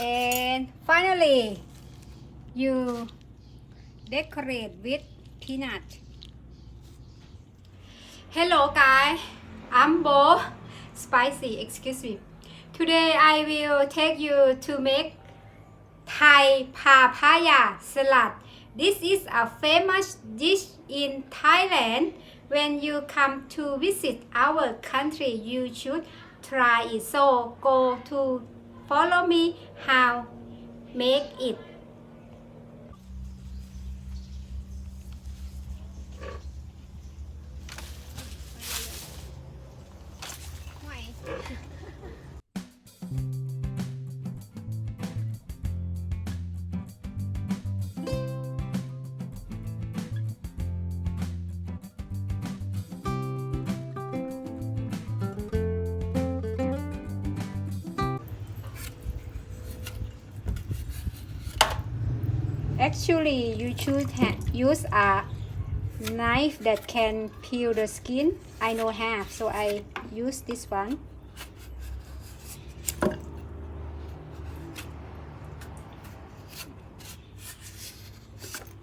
and finally you decorate with peanut. Hello guys, I'm Bo Spicy, excuse me. Today I will take you to make Thai papaya salad. This is a famous dish in Thailand. When you come to visit our country, you should try it. So go to follow me how make it. Actually, you should use a knife that can peel the skin. I know have, so I use this one.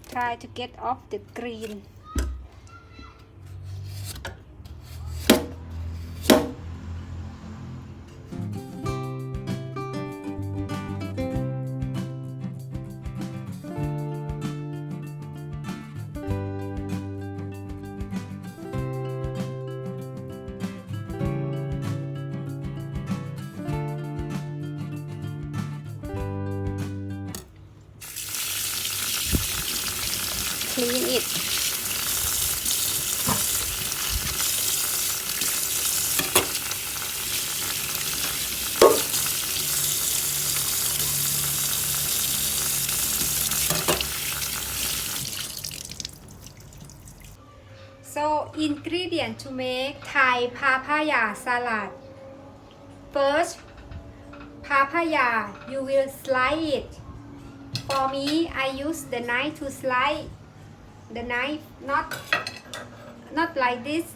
Try to get off the green. Clean it. So ingredient to make Thai papaya salad. First, papaya you will slice it. For me, I use the knife to slice the knife, not like this,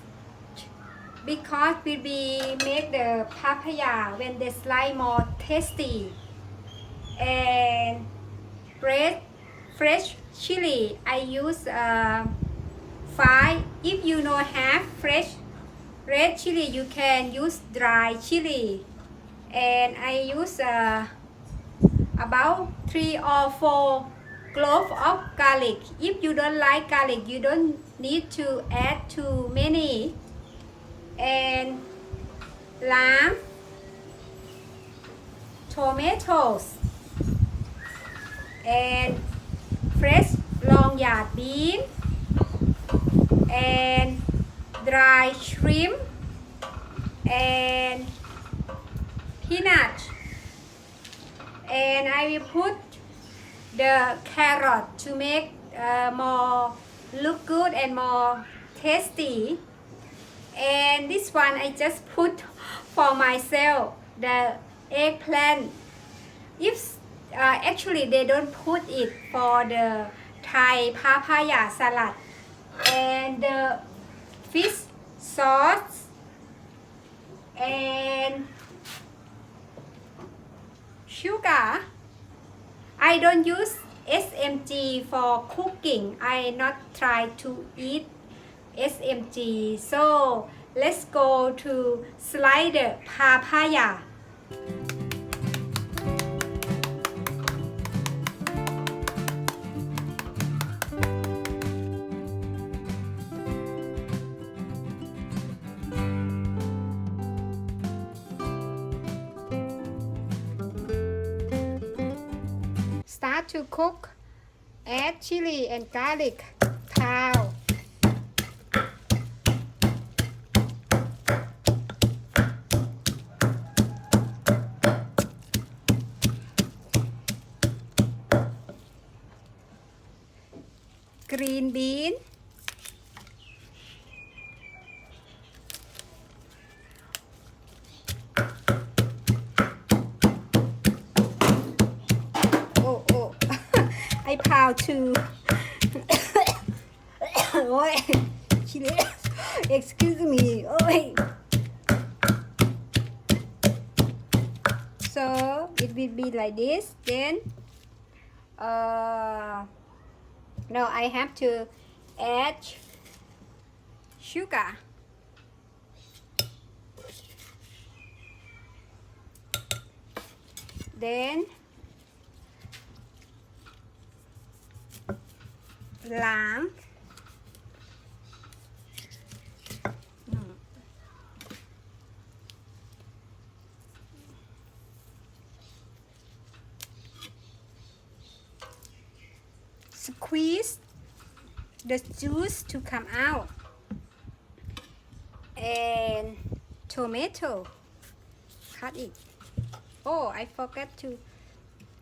because will be make the papaya when they slice more tasty. And fresh chili, I use 5. If you don't have fresh red chili, you can use dry chili. And I use about 3 or 4 cloves of garlic. If you don't like garlic, you don't need to add too many. And lime, tomatoes, and fresh long yard bean, and dry shrimp, and peanut. And I will put the carrot to make more look good and more tasty. And this one I just put for myself, the eggplant. If actually they don't put it for the Thai papaya salad. And the fish sauce and sugar. I don't use SMG for cooking. I not try to eat SMG. So let's go to slice the papaya. Start to cook. Add chili and garlic powder. Green bean. I pound to excuse me. So it will be like this. Then no, I have to add sugar. Then ล้าง squeeze the juice to come out, and tomato, cut it. Oh, I forgot to,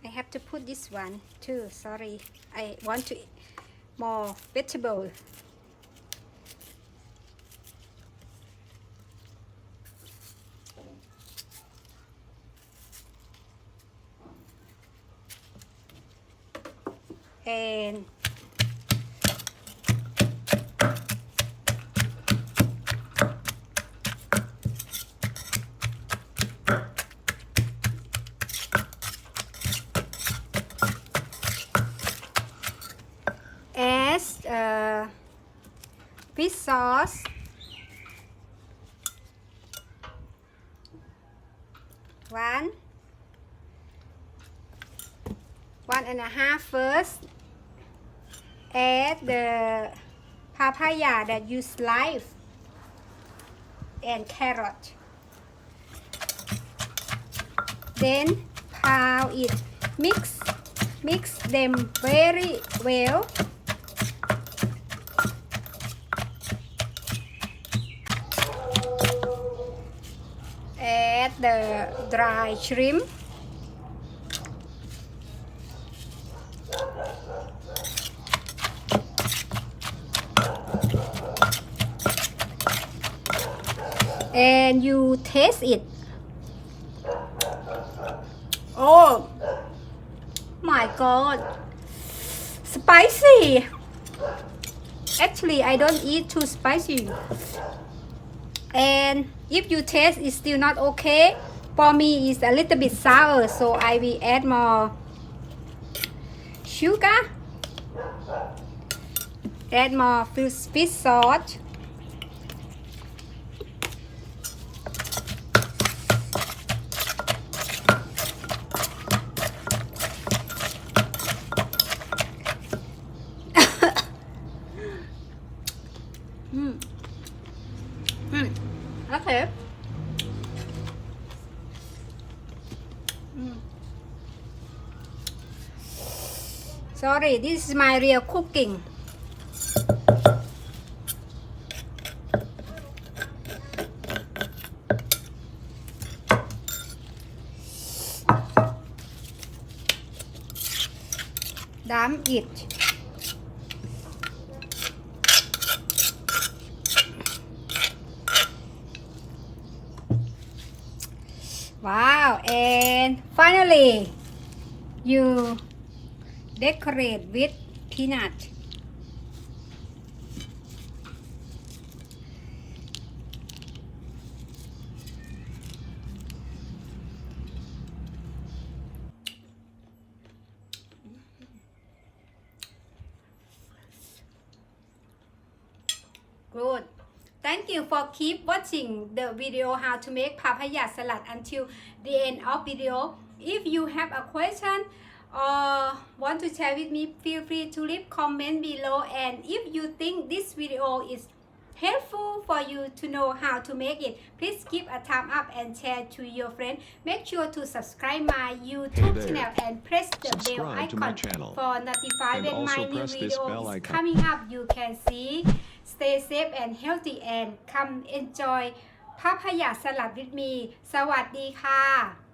I have to put this one too, sorry, I want to more vegetable. And as fish sauce, 1.5 first. Add the papaya that you slice and carrot. Then pound it. Mix them very well. Add the dry shrimp. And you taste it. Oh my god, spicy. Actually, I don't eat too spicy. And if you taste it's still not okay, for me it's a little bit sour, so I will add more sugar, add more fish sauce. Okay. Sorry, this is my real cooking. Dump it. Wow, and finally you decorate with peanut. Good. Thank you for keep watching the video how to make papaya salad until the end of video. If you have a question or want to share with me, feel free to leave comment below. And if you think this video is helpful for you to know how to make it, please give a thumb up and share to your friend. Make sure to subscribe my YouTube channel and press the bell icon for notify when my new video is coming up. You can see. Stay safe and healthy and come enjoy papaya salad with me. สวัสดีค่ะ